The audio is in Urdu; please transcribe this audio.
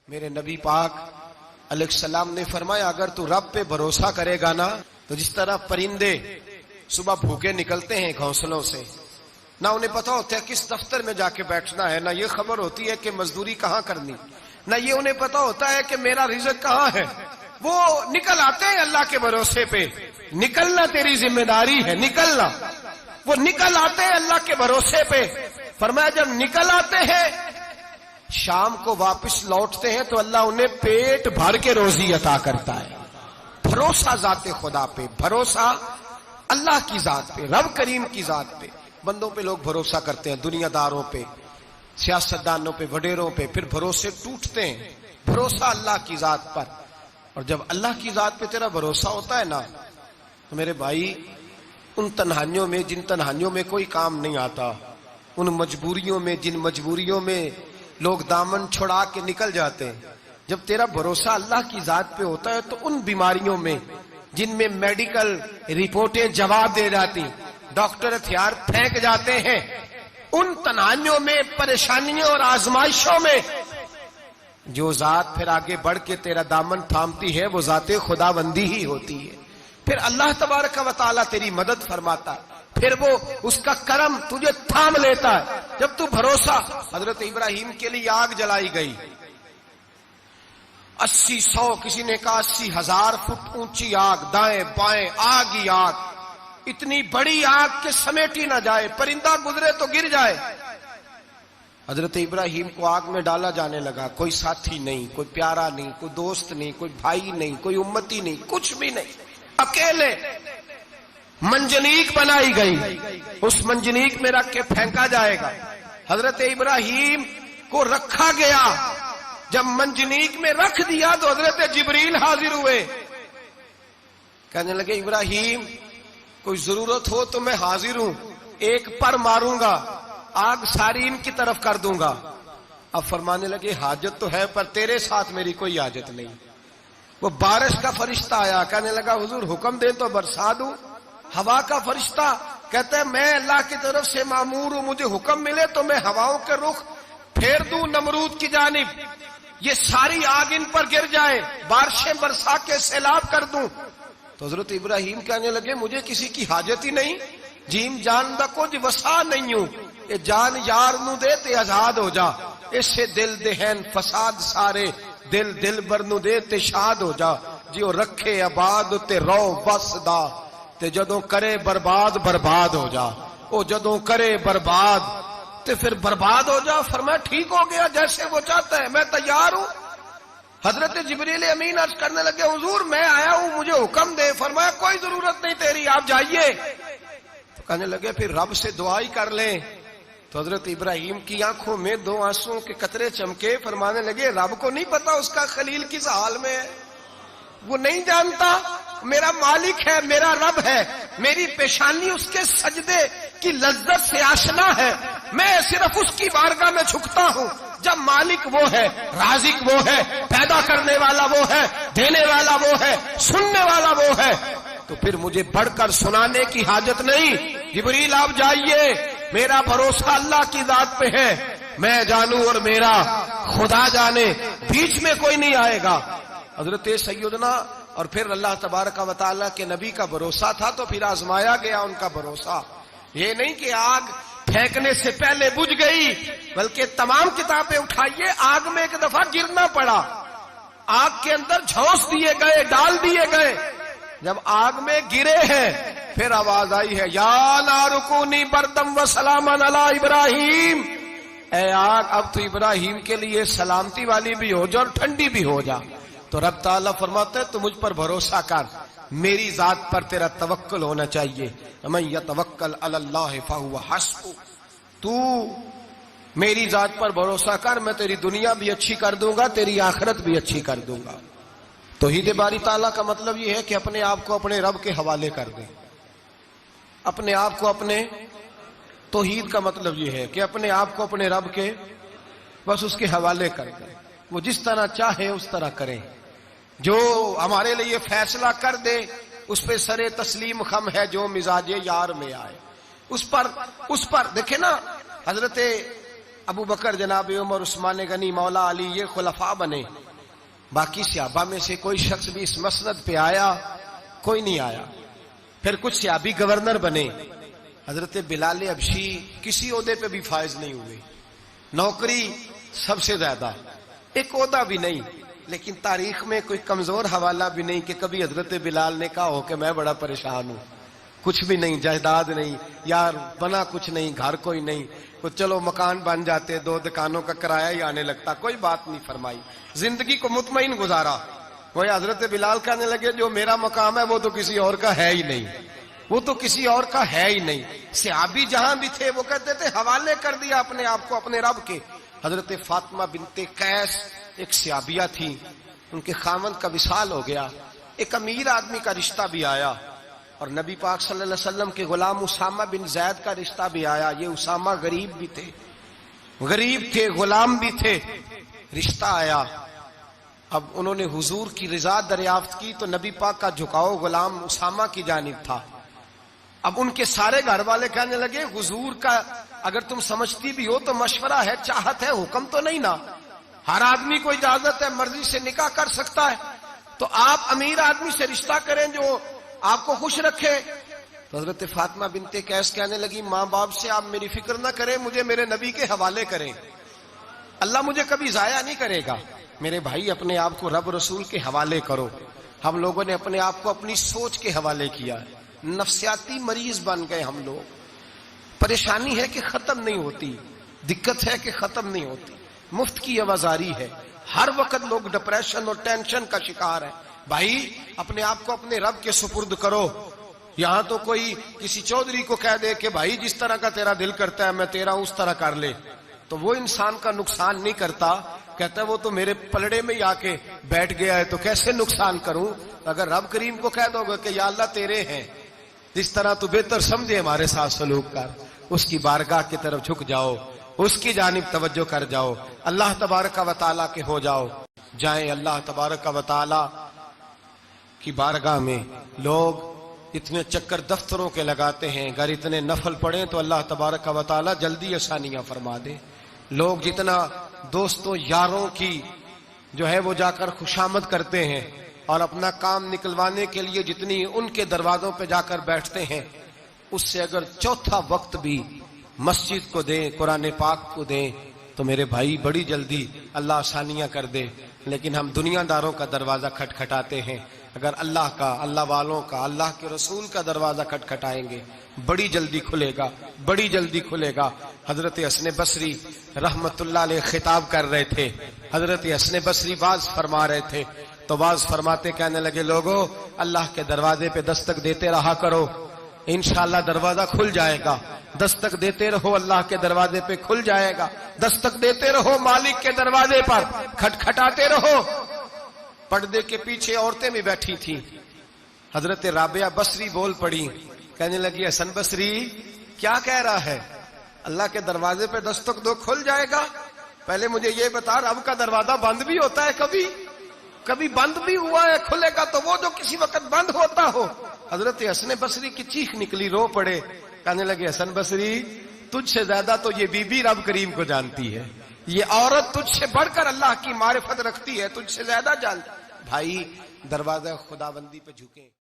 میرے نبی پاک علیہ السلام نے فرمایا اگر تو رب پہ بھروسہ کرے گا نا تو جس طرح پرندے صبح بھوکے نکلتے ہیں گھونسلوں سے، نہ انہیں پتا ہوتا ہے کس دفتر میں جا کے بیٹھنا ہے، نہ یہ خبر ہوتی ہے کہ مزدوری کہاں کرنی، نہ یہ انہیں پتا ہوتا ہے کہ میرا رزق کہاں ہے، وہ نکل آتے ہیں اللہ کے بھروسے پہ۔ نکلنا تیری ذمہ داری ہے، نکلنا۔ وہ نکل آتے ہیں اللہ کے بھروسے پہ۔ فرمایا جب نکل آتے ہیں شام کو واپس لوٹتے ہیں تو اللہ انہیں پیٹ بھر کے روزی عطا کرتا ہے۔ بھروسہ ذات خدا پہ، بھروسہ اللہ کی ذات پہ، رب کریم کی ذات پہ۔ بندوں پہ لوگ بھروسہ کرتے ہیں، دنیا داروں پہ، سیاستدانوں پہ، وڈیروں پہ، پھر بھروسے ٹوٹتے ہیں۔ بھروسہ اللہ کی ذات پر، اور جب اللہ کی ذات پہ تیرا بھروسہ ہوتا ہے نا تو میرے بھائی ان تنہائیوں میں جن تنہائیوں میں کوئی کام نہیں آتا، ان مجبوریوں میں جن مجبوریوں میں لوگ دامن چھڑا کے نکل جاتے ہیں، جب تیرا بھروسہ اللہ کی ذات پہ ہوتا ہے تو ان بیماریوں میں جن میں میڈیکل رپورٹیں جواب دے جاتی، ڈاکٹر ہتھیار پھینک جاتے ہیں، ان تنہائیوں میں، پریشانیوں اور آزمائشوں میں جو ذات پھر آگے بڑھ کے تیرا دامن تھامتی ہے وہ ذات خداوندی ہی ہوتی ہے۔ پھر اللہ تبارک و تعالیٰ تیری مدد فرماتا ہے، پھر وہ اس کا کرم تجھے تھام لیتا ہے جب تو بھروسہ۔ حضرت ابراہیم کے لیے آگ جلائی گئی، 80-100 کسی نے کہا 80,000 فٹ اونچی آگ، دائیں بائیں آگ ہی آگ، اتنی بڑی آگ کہ سمیٹی نہ جائے، پرندہ گزرے تو گر جائے۔ حضرت ابراہیم کو آگ میں ڈالا جانے لگا، کوئی ساتھی نہیں، کوئی پیارا نہیں، کوئی دوست نہیں، کوئی بھائی نہیں، کوئی امتی نہیں، کچھ بھی نہیں، اکیلے۔ منجنیق بنائی گئی، اس منجنیق میں رکھ کے پھینکا جائے گا۔ حضرت ابراہیم کو رکھا گیا، جب منجنیق میں رکھ دیا تو حضرت جبریل حاضر ہوئے، کہنے لگے ابراہیم کوئی ضرورت ہو تو میں حاضر ہوں، ایک پر ماروں گا آگ ساری ان کی طرف کر دوں گا۔ اب فرمانے لگے حاجت تو ہے پر تیرے ساتھ میری کوئی حاجت نہیں۔ وہ بارش کا فرشتہ آیا، کہنے لگا حضور حکم دیں تو برسا دوں۔ ہوا کا فرشتہ کہتا ہے میں اللہ کی طرف سے مامور ہوں، مجھے حکم ملے تو میں ہواؤں کے رخ پھیر دوں نمرود کی جانب، یہ ساری آگ ان پر گر جائے، بارشیں برسا کے سیلاب کر دوں۔ تو حضرت ابراہیم کہنے لگے مجھے کسی کی حاجت ہی نہیں، جیم جان دا کچھ وسا نہیں ہوں، اے جان یار نو دے تے آزاد ہو جا، اسے دل دہن فساد سارے، دل دل بر نو دے تے شاد ہو جا، جیو رکھے آباد تے رو وسدا، تے جدوں کرے برباد برباد ہو جا، او جدوں کرے برباد تے پھر برباد ہو جا۔ فرمایا ٹھیک ہو گیا جیسے وہ چاہتا ہے، میں تیار ہوں۔ حضرت جبریل امین عرض کرنے لگے حضور میں آیا ہوں مجھے حکم دے۔ فرمایا کوئی ضرورت نہیں تیری، آپ جائیے۔ تو کہنے لگے پھر رب سے دعا ہی کر لیں۔ تو حضرت ابراہیم کی آنکھوں میں 2 آنسوں کے قطرے چمکے، فرمانے لگے رب کو نہیں پتا اس کا خلیل کس حال میں ہے، وہ نہیں جانتا، میرا مالک ہے، میرا رب ہے، میری پیشانی اس کے سجدے کی لذت سے آشنا ہے، میں صرف اس کی بارگاہ میں جھکتا ہوں جب مالک وہ ہے، رازق وہ ہے، پیدا کرنے والا وہ ہے، دینے والا وہ ہے، سننے والا وہ ہے، تو پھر مجھے بڑھ کر سنانے کی حاجت نہیں۔ جبریل آپ جائیے، میرا بھروسہ اللہ کی ذات پہ ہے، میں جانوں اور میرا خدا جانے، بیچ میں کوئی نہیں آئے گا۔ حضرت سیدنا اور پھر اللہ تبارک و تعالیٰ کے نبی کا بھروسہ تھا تو پھر آزمایا گیا ان کا بھروسہ۔ یہ نہیں کہ آگ پھینکنے سے پہلے بجھ گئی، بلکہ تمام کتابیں اٹھائیے، آگ میں ایک دفعہ گرنا پڑا، آگ کے اندر جھونس دیے گئے، ڈال دیے گئے، جب آگ میں گرے ہیں پھر آواز آئی ہے یا نار کونی بردم و سلاما علی ابراہیم، اے آگ اب تو ابراہیم کے لیے سلامتی والی بھی ہو جا اور ٹھنڈی بھی ہو جا۔ تو رب تعالیٰ فرماتا ہے تو مجھ پر بھروسہ کر، میری ذات پر تیرا توکل ہونا چاہیے، من یتوکل علی اللہ فہو حسبہ، تو میری ذات پر بھروسہ کر، میں تیری دنیا بھی اچھی کر دوں گا، تیری آخرت بھی اچھی کر دوں گا۔ توحید باری تعالیٰ کا مطلب یہ ہے کہ اپنے آپ کو اپنے رب کے حوالے کر دیں، اپنے آپ کو اپنے، توحید کا مطلب یہ ہے کہ اپنے آپ کو اپنے رب کے بس اس کے حوالے کر دیں، وہ جس طرح چاہے اس طرح کریں، جو ہمارے لیے فیصلہ کر دے اس پہ سرے تسلیم خم ہے، جو مزاج یار میں آئے اس پر دیکھیں نا، حضرت ابو بکر، جناب عمر، عثمان غنی، مولا علی، یہ خلفاء بنے. باقی صحابہ میں سے کوئی شخص بھی اس مسند پہ آیا؟ کوئی نہیں آیا. پھر کچھ صحابی گورنر بنے. حضرت بلال حبشی کسی عہدے پہ بھی فائز نہیں ہوئے. نوکری سب سے زیادہ، ایک عہدہ بھی نہیں. لیکن تاریخ میں کوئی کمزور حوالہ بھی نہیں کہ کبھی حضرت بلال نے کہا ہو کہ میں بڑا پریشان ہوں، کچھ بھی نہیں، جائیداد نہیں، یار بنا کچھ نہیں، گھر کوئی نہیں، تو چلو مکان بن جاتے، 2 دکانوں کا کرایہ ہی آنے لگتا. کوئی بات نہیں فرمائی، زندگی کو مطمئن گزارا. وہ حضرت بلال کہنے لگے جو میرا مقام ہے وہ تو کسی اور کا ہے ہی نہیں، وہ تو کسی اور کا ہے ہی نہیں. صحابی جہاں بھی تھے وہ کہتے تھے حوالے کر دیا اپنے آپ کو اپنے رب کے. حضرت فاطمہ بنت قیس ایک صحابیہ تھی، ان کے خاوند کا وصال ہو گیا. ایک امیر آدمی کا رشتہ بھی آیا اور نبی پاک صلی اللہ علیہ وسلم کے غلام اسامہ بن زید کا رشتہ بھی آیا. یہ اسامہ غریب بھی تھے، غریب تھے، غلام بھی تھے. رشتہ آیا. اب انہوں نے حضور کی رضا دریافت کی تو نبی پاک کا جھکاؤ غلام اسامہ کی جانب تھا. اب ان کے سارے گھر والے کہنے لگے حضور کا اگر تم سمجھتی بھی ہو تو مشورہ ہے، چاہت ہے، حکم تو نہیں نا. ہر آدمی کو اجازت ہے، مرضی سے نکاح کر سکتا ہے، تو آپ امیر آدمی سے رشتہ کریں جو آپ کو خوش رکھے. تو حضرت فاطمہ بنت قیس کہنے لگی ماں باپ سے آپ میری فکر نہ کریں، مجھے میرے نبی کے حوالے کریں، اللہ مجھے کبھی ضائع نہیں کرے گا. میرے بھائی اپنے آپ کو رب رسول کے حوالے کرو. ہم لوگوں نے اپنے آپ کو اپنی سوچ کے حوالے کیا ہے، نفسیاتی مریض بن گئے ہم لوگ. پریشانی ہے کہ ختم نہیں ہوتی، دقت ہے کہ ختم نہیں ہوتی، مفت کی آوازاری ہے. ہر وقت لوگ ڈپریشن اور ٹینشن کا شکار ہے. بھائی اپنے آپ کو اپنے رب کے سپرد کرو. یہاں تو کوئی کسی چودھری کو کہہ دے کہ بھائی جس طرح کا تیرا دل کرتا ہے میں تیرا اس طرح کر لے، تو وہ انسان کا نقصان نہیں کرتا. کہتا ہے وہ تو میرے پلڑے میں ہی آ کے بیٹھ گیا ہے تو کیسے نقصان کروں. اگر رب کریم کو کہہ دو گے کہ یا اللہ تیرے ہیں، جس طرح تو بہتر سمجھے ہمارے ساتھ سلوک کر، اس کی بارگاہ کی طرف جھک جاؤ، اس کی جانب توجہ کر جاؤ، اللہ تبارک و تعالیٰ کے ہو جاؤ. جائیں اللہ تبارک و تعالیٰ کی بارگاہ میں. لوگ اتنے چکر دفتروں کے لگاتے ہیں، اگر اتنے نفل پڑھیں تو اللہ تبارک و تعالیٰ جلدی آسانیاں فرما دے. لوگ جتنا دوستوں یاروں کی جو ہے وہ جا کر خوشامد کرتے ہیں اور اپنا کام نکلوانے کے لیے جتنی ان کے دروازوں پہ جا کر بیٹھتے ہیں، اس سے اگر چوتھا وقت بھی مسجد کو دیں، قرآن پاک کو دیں، تو میرے بھائی بڑی جلدی اللہ آسانیاں کر دے. لیکن ہم دنیا داروں کا دروازہ کھٹکھٹاتے ہیں. اگر اللہ کا، اللہ والوں کا، اللہ کے رسول کا دروازہ کھٹکھٹائیں گے بڑی جلدی کھلے گا، بڑی جلدی کھلے گا. حضرت حسن بصری رحمت اللہ علیہ خطاب کر رہے تھے. حضرت حسن بصری واز فرما رہے تھے تو واز فرماتے کہنے لگے لوگو اللہ کے دروازے پہ دستک دیتے رہا کرو، انشاءاللہ دروازہ کھل جائے گا. دستک دیتے رہو، اللہ کے دروازے پہ کھل جائے گا. دستک دیتے رہو مالک کے دروازے پر، کھٹکھٹاتے رہو. پردے کے پیچھے عورتیں بھی بیٹھی تھیں. حضرت رابعہ بصری بول پڑی، کہنے لگی حسن بصری کیا کہہ رہا ہے؟ اللہ کے دروازے پہ دستک دو کھل جائے گا. پہلے مجھے یہ بتا رب کا دروازہ بند بھی ہوتا ہے؟ کبھی بند بھی ہوا ہے؟ کھلے گا تو وہ جو کسی وقت بند ہوتا ہو. حضرت حسن بصری کی چیخ نکلی، رو پڑے. کہنے لگے حسن بصری تجھ سے زیادہ تو یہ بی بی رب کریم کو جانتی ہے، یہ عورت تجھ سے بڑھ کر اللہ کی معرفت رکھتی ہے، تجھ سے زیادہ جانتی. بھائی دروازہ خدا بندی پہ جھکیں.